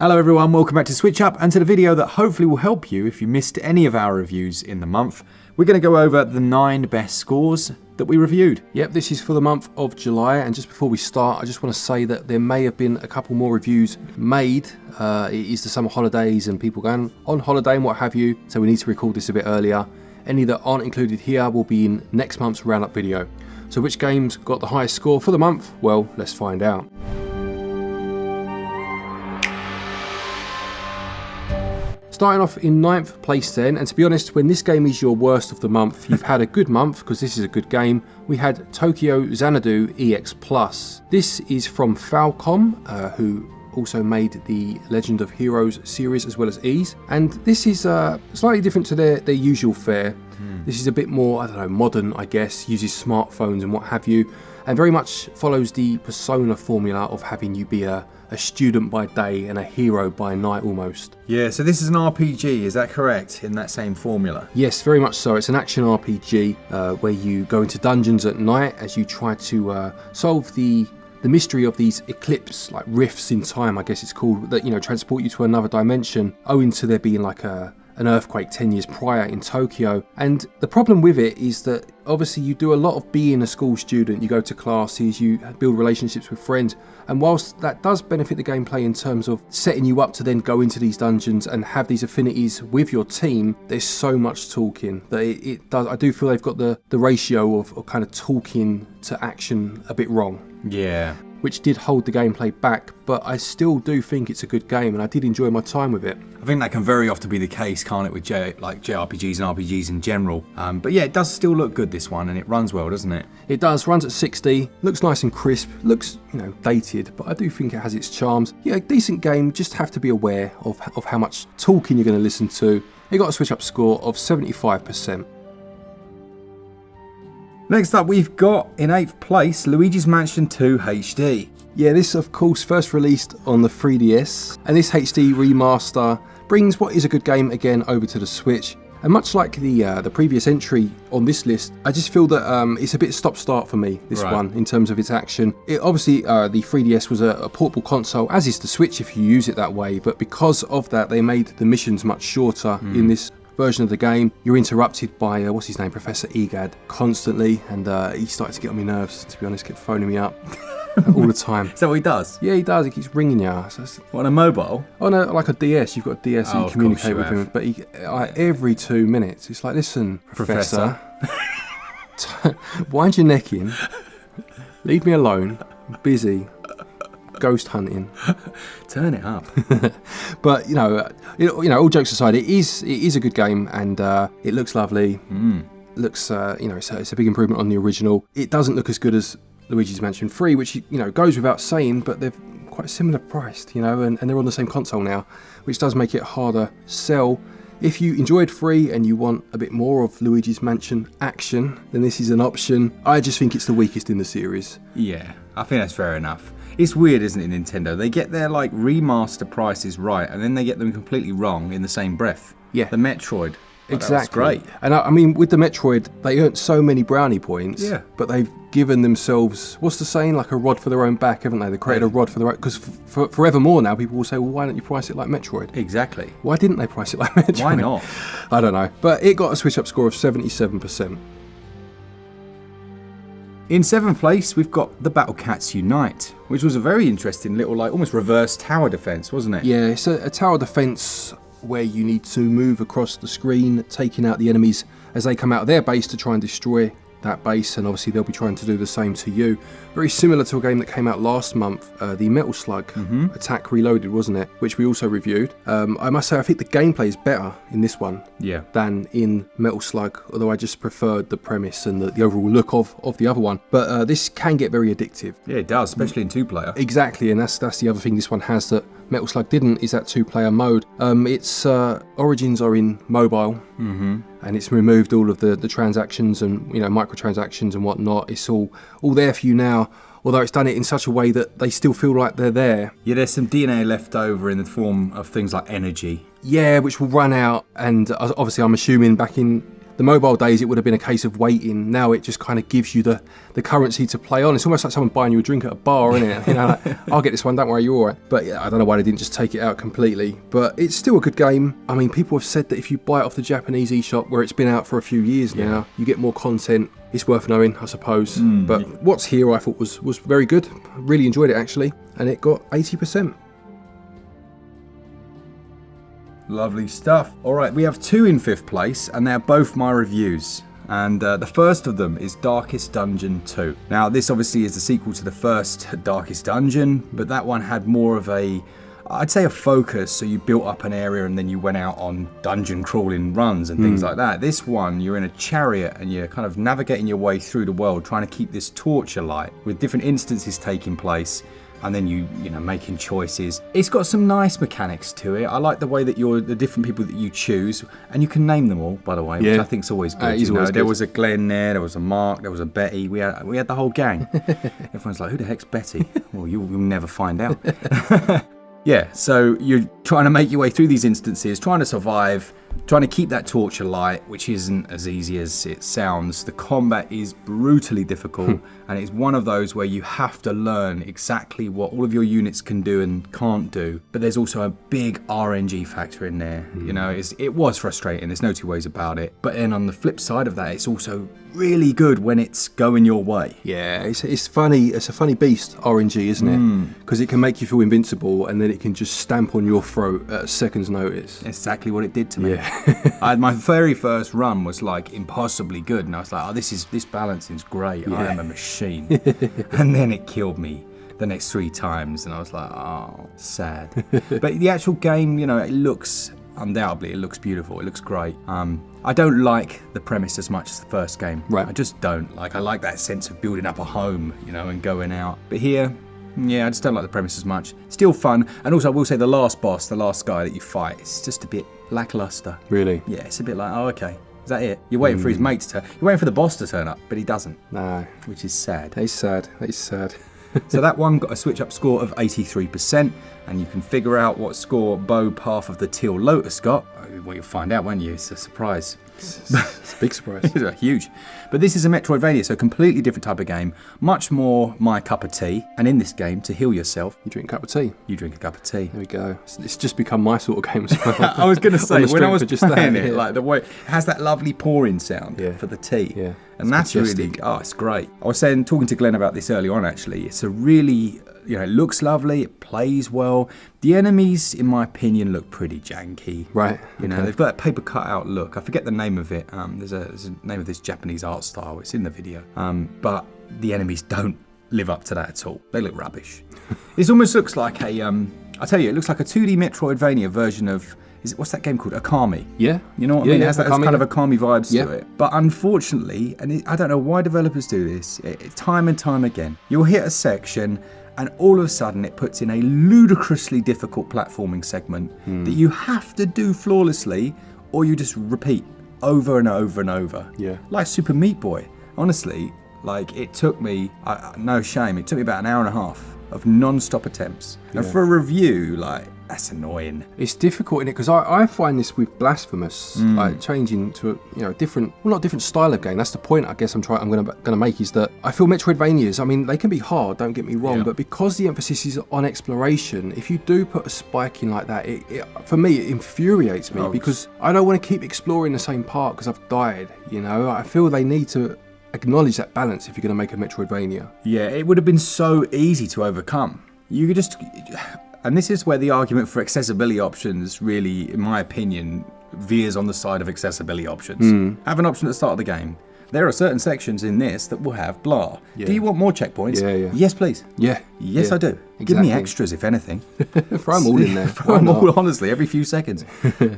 Hello everyone, welcome back to SwitchUp and to the video that hopefully will help you if you missed any of our reviews in the month. We're going to go over the 9 best scores that we reviewed. Yep, this is for the month of July, and just before we start, I just want to say that there may have been a couple more reviews made. It is the summer holidays and people going on holiday and what have you, so we need to record this a bit earlier. Any that aren't included here will be in next month's roundup video. So which games got the highest score for the month? Well, let's find out. Starting off in 9th place then, and to be honest, when this game is your worst of the month, you've had a good month because this is a good game. We had Tokyo Xanadu EX Plus. This is from Falcom, who also made the Legend of Heroes series as well as Ys, and this is slightly different to their usual fare. This is a bit more, I don't know, modern, I guess, uses smartphones and what have you, and very much follows the Persona formula of having you be a student by day and a hero by night almost. Yeah, so this is an RPG, is that correct, in that same formula? Yes, very much so. It's an action RPG where you go into dungeons at night as you try to solve the mystery of these eclipse, like rifts in time, I guess it's called, that, you know, transport you to another dimension, owing to there being like an earthquake 10 years prior in Tokyo. And the problem with it is that obviously you do a lot of being a school student, you go to classes, you build relationships with friends, and whilst that does benefit the gameplay in terms of setting you up to then go into these dungeons and have these affinities with your team, there's so much talking that it does. I do feel they've got the ratio of kind of talking to action a bit wrong. Yeah. Which did hold the gameplay back, but I still do think it's a good game and I did enjoy my time with it. I think that can very often be the case, can't it, with JRPGs and RPGs in general. But yeah, it does still look good, this one, and it runs well, doesn't it? It does, runs at 60, looks nice and crisp, looks, you know, dated, but I do think it has its charms. Yeah, decent game, just have to be aware of how much talking you're going to listen to. It got a SwitchUp score of 75%. Next up, we've got, in 8th place, Luigi's Mansion 2 HD. Yeah, this of course first released on the 3DS, and this HD remaster brings what is a good game again over to the Switch. And much like the previous entry on this list, I just feel that it's a bit stop-start for me, this one, in terms of its action. Obviously, the 3DS was a portable console, as is the Switch if you use it that way, but because of that, they made the missions much shorter in this version of the game. You're interrupted by, what's his name, Professor Egad, constantly, and he started to get on my nerves, to be honest, kept phoning me up all the time. Is that what he does? Yeah, he does, he keeps ringing you. What, on a mobile? Oh no, like a DS, you've got a DS and you communicate with him, but every 2 minutes, it's like, listen, Professor. Wind your neck in, leave me alone, I'm busy. Ghost hunting. Turn it up. But you know, all jokes aside, it is a good game, and it looks lovely. Looks, you know, it's a big improvement on the original. It doesn't look as good as Luigi's Mansion 3, which, you know, goes without saying, but they're quite similar priced, you know, and they're on the same console now, which does make it harder sell. If you enjoyed 3 and you want a bit more of Luigi's Mansion action, then this is an option. I just think it's the weakest in the series. Yeah, I think that's fair enough. It's weird, isn't it, Nintendo? They get their like remaster prices right, and then they get them completely wrong in the same breath. Yeah. The Metroid. Exactly. That's great. And I mean, with the Metroid, they earned so many brownie points. Yeah. But they've given themselves, what's the saying, like a rod for their own back, haven't they? They created a rod for their own, because forevermore now people will say, well, why don't you price it like Metroid? Exactly. Why didn't they price it like Metroid? Why not? I don't know. But it got a SwitchUp score of 77%. In 7th place, we've got the Battle Cats Unite, which was a very interesting little, like, almost reverse tower defense, wasn't it? Yeah, it's a tower defense where you need to move across the screen, taking out the enemies as they come out of their base to try and destroy that base, and obviously they'll be trying to do the same to you. Very similar to a game that came out last month, the Metal Slug Attack Reloaded, wasn't it? Which we also reviewed. I must say, I think the gameplay is better in this one than in Metal Slug, although I just preferred the premise and the overall look of the other one. But this can get very addictive. Yeah, it does, especially in 2-player. Exactly, and that's the other thing this one has that Metal Slug didn't, is that 2-player mode. Its origins are in mobile, and it's removed all of the transactions and, you know, microtransactions and whatnot. It's all there for you now, although it's done it in such a way that they still feel like they're there. Yeah, there's some DNA left over in the form of things like energy. Yeah, which will run out, and obviously I'm assuming back in the mobile days, it would have been a case of waiting. Now it just kind of gives you the currency to play on. It's almost like someone buying you a drink at a bar, isn't it? You know, like, I'll get this one, don't worry, you're all right. But yeah, I don't know why they didn't just take it out completely. But it's still a good game. I mean, people have said that if you buy it off the Japanese eShop, where it's been out for a few years now, you get more content. It's worth knowing, I suppose. But what's here I thought was very good. I really enjoyed it, actually. And it got 80%. Lovely stuff. All right, we have 2 in 5th place, and they're both my reviews. And the first of them is Darkest Dungeon 2. Now, this obviously is the sequel to the first Darkest Dungeon, but that one had more of I'd say a focus. So you built up an area and then you went out on dungeon crawling runs and things like that. This one, you're in a chariot and you're kind of navigating your way through the world, trying to keep this torch alight with different instances taking place. And then you know, making choices. It's got some nice mechanics to it. I like the way that the different people that you choose, and you can name them all, by the way, which I think is always good. There was a Glen there was a Mark, there was a Betty. We had the whole gang. Everyone's like, who the heck's Betty? Well, you'll never find out. Yeah, so you're trying to make your way through these instances, trying to survive, trying to keep that torch alight, which isn't as easy as it sounds. The combat is brutally difficult, and it's one of those where you have to learn exactly what all of your units can do and can't do. But there's also a big RNG factor in there. You know, it was frustrating. There's no two ways about it. But then on the flip side of that, it's also really good when it's going your way. Yeah, it's funny. It's a funny beast, RNG, isn't it? Because it can make you feel invincible, and then it can just stamp on your throat at a second's notice. Exactly what it did to me. Yeah. My very first run was like impossibly good, and I was like, oh, this balancing's great. I am a machine. And then it killed me the next 3 times, and I was like, oh, sad. But the actual game, you know, it looks beautiful. It looks great. I don't like the premise as much as the first game. Right. I just don't. Like, I like that sense of building up a home, you know, and going out. But here, yeah, I just don't like the premise as much. Still fun. And also, I will say the last boss, the last guy that you fight, it's just a bit lackluster. Really? Yeah, it's a bit like, oh, okay. Is that it? You're waiting for his mate to turn. You're waiting for the boss to turn up, but he doesn't. No. Which is sad. That is sad. That is sad. So that one got a SwitchUp score of 83%, and you can figure out what score Bo Path of the Teal Lotus got. Well, you'll find out, won't you? It's a surprise. It's a big surprise. It's huge. But this is a Metroidvania, so a completely different type of game. Much more my cup of tea. And in this game, to heal yourself, You drink a cup of tea. you drink a cup of tea. There we go. It's just become my sort of game as well. I was going to say, when I was just playing that, it, like the way it has that lovely pouring sound Yeah. for the tea. Yeah. And that's really, it's great. I was talking to Glen about this early on, actually. It's a really, you know, it looks lovely, it plays well. The enemies, in my opinion, look pretty janky. Right. You know, they've got that paper cutout look. I forget the name of it. There's a name of this Japanese art style. It's in the video. But the enemies don't live up to that at all. They look rubbish. This almost looks like I tell you, it looks like a 2D Metroidvania version of, what's that game called? Akami. Yeah. You know what I mean? It has that Akami, kind of Akami vibes Yeah. to it. But unfortunately, and I don't know why developers do this, time and time again, you'll hit a section and all of a sudden it puts in a ludicrously difficult platforming segment that you have to do flawlessly, or you just repeat over and over and over. Yeah. Like Super Meat Boy. Honestly, like it took me, no shame, it took me about an hour and a half of non-stop attempts. And for a review, like, that's annoying. It's difficult in it because I find this with Blasphemous, like changing to a different, well, not different style of game. That's the point I guess I'm going to make, is that I feel Metroidvanias, I mean, they can be hard, don't get me wrong, but because the emphasis is on exploration, if you do put a spike in like that, it for me it infuriates me because I don't want to keep exploring the same part because I've died. You know, I feel they need to acknowledge that balance if you're going to make a Metroidvania. Yeah, it would have been so easy to overcome. You could just. And this is where the argument for accessibility options really, in my opinion, veers on the side of accessibility options. Have an option at the start of the game. There are certain sections in this that will have blah. Yeah. Do you want more checkpoints? Yeah. Yes, please. Yeah. Yes, I do. Exactly. Give me extras, if anything. Throw them all in there. Throw them all, honestly, every few seconds.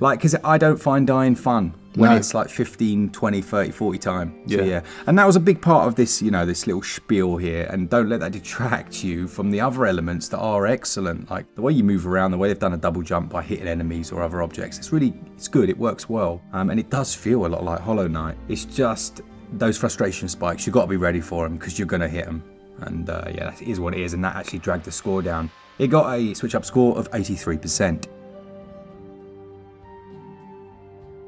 Like, because I don't find dying fun when it's like 15, 20, 30, 40 times. So, yeah. And that was a big part of this, you know, this little spiel here. And don't let that detract you from the other elements that are excellent. Like the way you move around, the way they've done a double jump by hitting enemies or other objects. It's good. It works well. And it does feel a lot like Hollow Knight. It's just those frustration spikes. You've got to be ready for them because you're going to hit them. And that is what it is. And that actually dragged the score down. It got a SwitchUp score of 83%.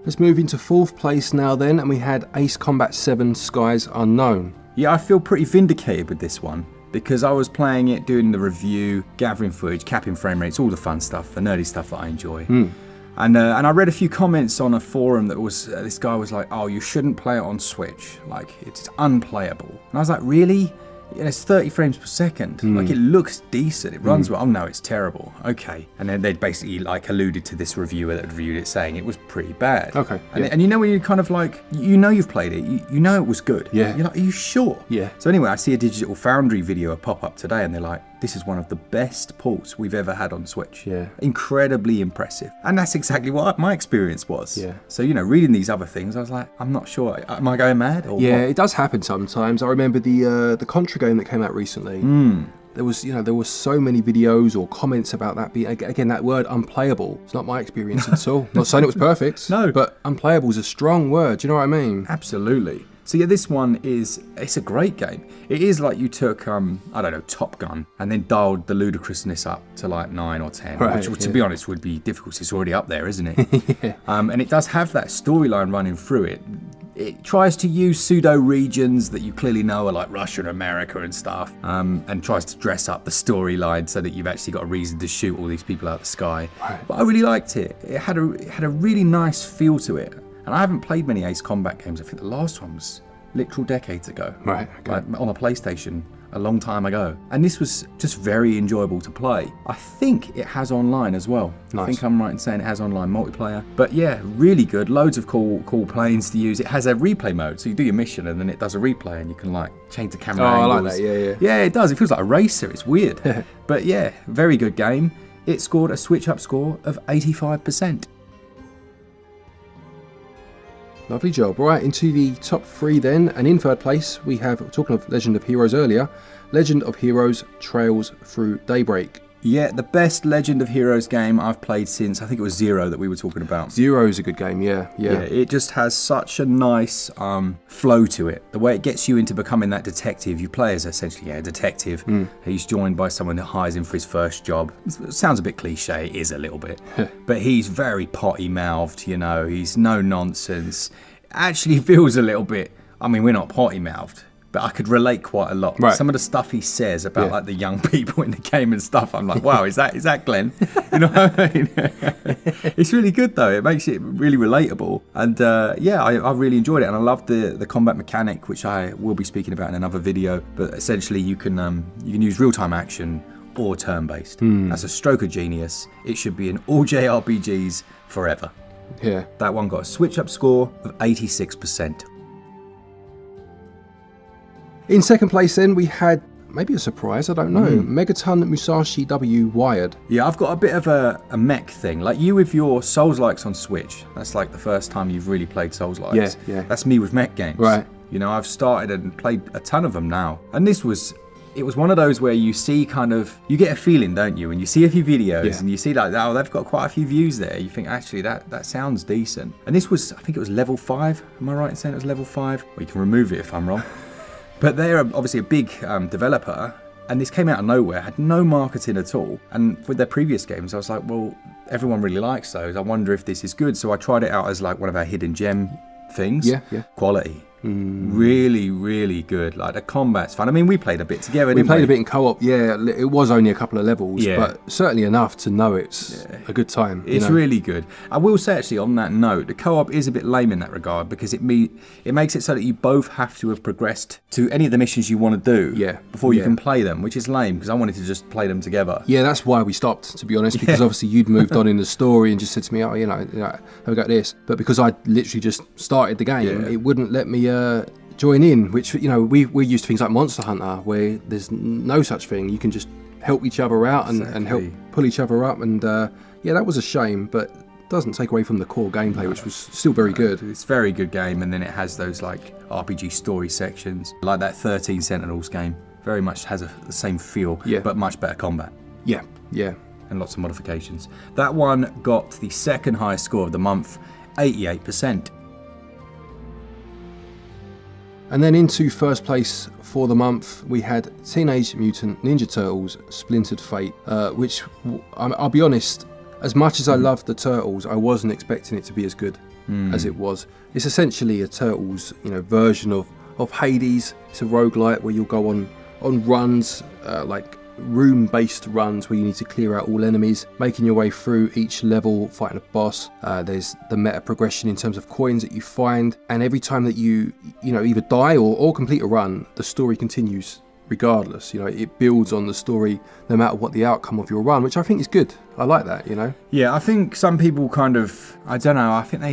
Let's move into 4th place now then, and we had Ace Combat 7 Skies Unknown. Yeah, I feel pretty vindicated with this one because I was playing it, doing the review, gathering footage, capping frame rates, all the fun stuff, the nerdy stuff that I enjoy. And I read a few comments on a forum that was, this guy was like, oh, you shouldn't play it on Switch. Like, it's unplayable. And I was like, really? It's 30 frames per second. Like, it looks decent. It runs well. Oh, no, it's terrible. Okay. And then they basically, like, alluded to this reviewer that reviewed it saying it was pretty bad. Okay. And you know when you kind of like, you know you've played it. You know it was good. Yeah. You're like, are you sure? Yeah. So anyway, I see a Digital Foundry video pop up today and they're like, this is one of the best ports we've ever had on Switch. Yeah. Incredibly impressive. And that's exactly what my experience was. Yeah. So, you know, reading these other things, I was like, I'm not sure. Am I going mad? Or Yeah, what? it does happen sometimes. I remember the Contra game that came out recently. There was so many videos or comments about that. Again, that word unplayable. It's not my experience at all. Not saying it was perfect. No. But unplayable is a strong word. Do you know what I mean? Absolutely. So yeah, this one it's a great game. It is like you took, I don't know, Top Gun and then dialed the ludicrousness up to like 9 or 10, Right, which to be honest would be difficult. It's already up there, isn't it? Yeah. And it does have that storyline running through it. It tries to use pseudo regions that you clearly know are like Russia and America and stuff, and tries to dress up the storyline so that you've actually got a reason to shoot all these people out of the sky. Right. But I really liked it. It had a really nice feel to it. And I haven't played many Ace Combat games. I think the last one was literal decades ago. Right, okay. Like on a PlayStation a long time ago. And this was just very enjoyable to play. I think it has online as well. Nice. I think I'm right in saying it has online multiplayer. But yeah, really good. Loads of cool planes to use. It has a replay mode. So you do your mission and then it does a replay and you can like change the camera angles. I like that, yeah. Yeah, it does. It feels like a racer. It's weird. But yeah, very good game. It scored a SwitchUp score of 85%. Lovely job. Right, into the top 3 then. And in 3rd place, we have, talking of Legend of Heroes earlier, Legend of Heroes Trails Through Daybreak. Yeah, the best Legend of Heroes game I've played since, I think it was Zero that we were talking about. Zero is a good game, yeah. It just has such a nice flow to it. The way it gets you into becoming that detective. You play as essentially a detective. He's joined by someone that hires him for his first job. It sounds a bit cliche, it is a little bit. But he's very potty-mouthed, you know. He's no nonsense. Actually feels a little bit, I mean, we're not potty-mouthed, but I could relate quite a lot. Right. Some of the stuff he says about like the young people in the game and stuff, I'm like, wow, is that Glen? You know what I mean? It's really good though. It makes it really relatable. And I really enjoyed it. And I loved the combat mechanic, which I will be speaking about in another video. But essentially you can use real-time action or turn-based. That's a stroke of genius. It should be in all JRPGs forever. Yeah. That one got a SwitchUp score of 86%. In 2nd place then, we had, maybe a surprise, I don't know, Megaton Musashi W Wired. Yeah, I've got a bit of a mech thing. Like you with your Souls-likes on Switch. That's like the first time you've really played Souls-likes. Yeah. That's me with mech games. Right. You know, I've started and played a ton of them now. And it was one of those where you see you get a feeling, don't you? And you see a few videos and you see like, oh, they've got quite a few views there. You think, actually, that sounds decent. And this was, I think it was level 5. Am I right in saying it was level 5? Well, you can remove it if I'm wrong. But they're obviously a big developer. And this came out of nowhere, had no marketing at all. And with their previous games, I was like, well, everyone really likes those. I wonder if this is good. So I tried it out as like one of our hidden gem things. Yeah. Quality. Really, really good. Like the combat's fun. I mean, we played a bit together. We played a bit in co-op. Yeah, it was only a couple of levels, Yeah. but certainly enough to know it's a good time. It's really good. I will say actually on that note, the co-op is a bit lame in that regard because it makes it so that you both have to have progressed to any of the missions you want to do before you can play them, which is lame because I wanted to just play them together. Yeah, that's why we stopped, to be honest, because obviously you'd moved on in the story and just said to me, oh, you know, have a go at this. But because I literally just started the game, it wouldn't let me join in, which, you know, we're used to things like Monster Hunter where there's no such thing. You can just help each other out and help pull each other up, and that was a shame, but doesn't take away from the core gameplay, which was still very good. It's a very good game, and then it has those like RPG story sections, like that 13 Sentinels game. Very much has the same feel, but much better combat. Yeah. And lots of modifications. That one got the second highest score of the month, 88%. And then into 1st place for the month, we had Teenage Mutant Ninja Turtles Splintered Fate, which, I'll be honest, as much as I loved the Turtles, I wasn't expecting it to be as good as it was. It's essentially a Turtles, version of Hades. It's a roguelite where you'll go on runs, like room-based runs where you need to clear out all enemies, making your way through each level, fighting a boss. There's the meta progression in terms of coins that you find, and every time that you either die or complete a run, the story continues regardless. It builds on the story no matter what the outcome of your run, which I think is good. I like that. Yeah, I think some people kind of, I don't know, I think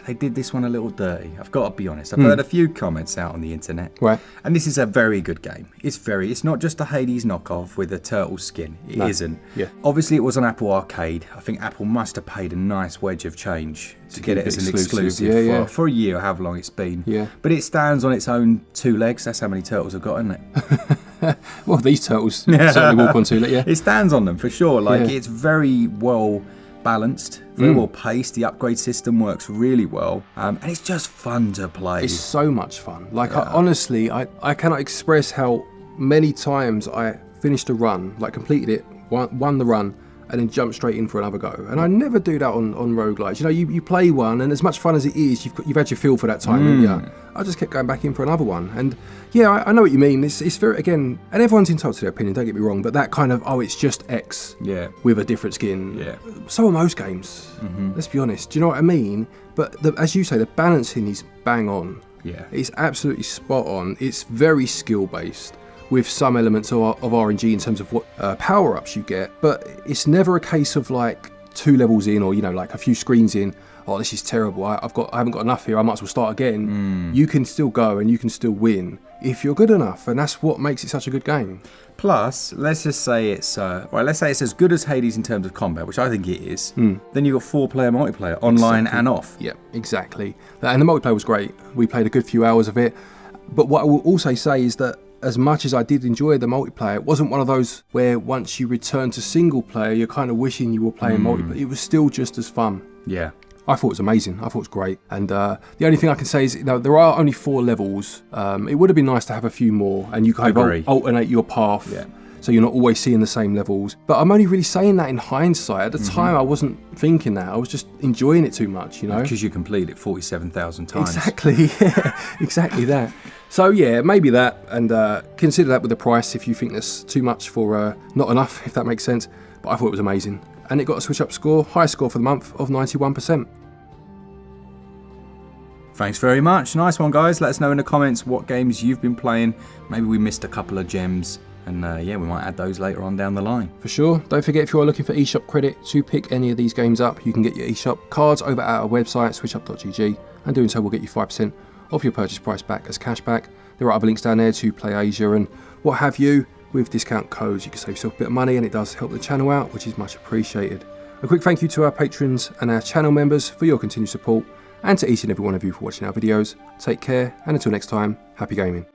they did this one a little dirty. I've got to be honest. I've heard a few comments out on the internet. Right. And this is a very good game. It's not just a Hades knockoff with a turtle skin. It isn't. Yeah. Obviously it was on Apple Arcade. I think Apple must have paid a nice wedge of change to get it as an exclusive for a year, however long it's been. Yeah. But it stands on its own 2 legs. That's how many turtles have got, isn't it? Well, these turtles certainly walk on 2 legs, yeah. It stands on them for sure. It's very well balanced, very well paced. The upgrade system works really well, and it's just fun to play. It's so much fun. Honestly, I cannot express how many times I finished a run, completed it, won the run, and then jump straight in for another go. And I never do that on roguelites. You play one, and as much fun as it is, you've had your feel for that time, haven't you? I just kept going back in for another one. And yeah, I know what you mean. It's very, again, and everyone's entitled to their opinion, don't get me wrong, but that kind of, it's just X with a different skin. Yeah. So are most games. Let's be honest. Do you know what I mean? But as you say, the balancing is bang on. Yeah. It's absolutely spot on. It's very skill based, with some elements of RNG in terms of what power-ups you get, but it's never a case of 2 levels in or a few screens in, this is terrible, I haven't got enough here, I might as well start again. You can still go and you can still win if you're good enough, and that's what makes it such a good game. Plus, let's just say it's as good as Hades in terms of combat, which I think it is. Then you've got 4-player multiplayer, online and off. Yeah, exactly. And the multiplayer was great. We played a good few hours of it, but what I will also say is that as much as I did enjoy the multiplayer, it wasn't one of those where once you return to single player, you're kind of wishing you were playing multiplayer. It was still just as fun. Yeah. I thought it was amazing. I thought it was great. And the only thing I can say is, there are only 4 levels. It would have been nice to have a few more, and you kind of alternate your path. Yeah. So you're not always seeing the same levels. But I'm only really saying that in hindsight. At the time, I wasn't thinking that. I was just enjoying it too much, Because you completed it 47,000 times. Exactly, yeah, exactly that. So yeah, maybe that, and consider that with the price if you think that's too much for not enough, if that makes sense. But I thought it was amazing. And it got a SwitchUp score, highest score for the month of 91%. Thanks very much. Nice one, guys. Let us know in the comments what games you've been playing. Maybe we missed a couple of gems. And we might add those later on down the line. For sure. Don't forget, if you are looking for eShop credit to pick any of these games up, you can get your eShop cards over at our website, switchup.gg, and doing so will get you 5% off your purchase price back as cashback. There are other links down there to PlayAsia and what have you. With discount codes, you can save yourself a bit of money, and it does help the channel out, which is much appreciated. A quick thank you to our patrons and our channel members for your continued support, and to each and every one of you for watching our videos. Take care, and until next time, happy gaming.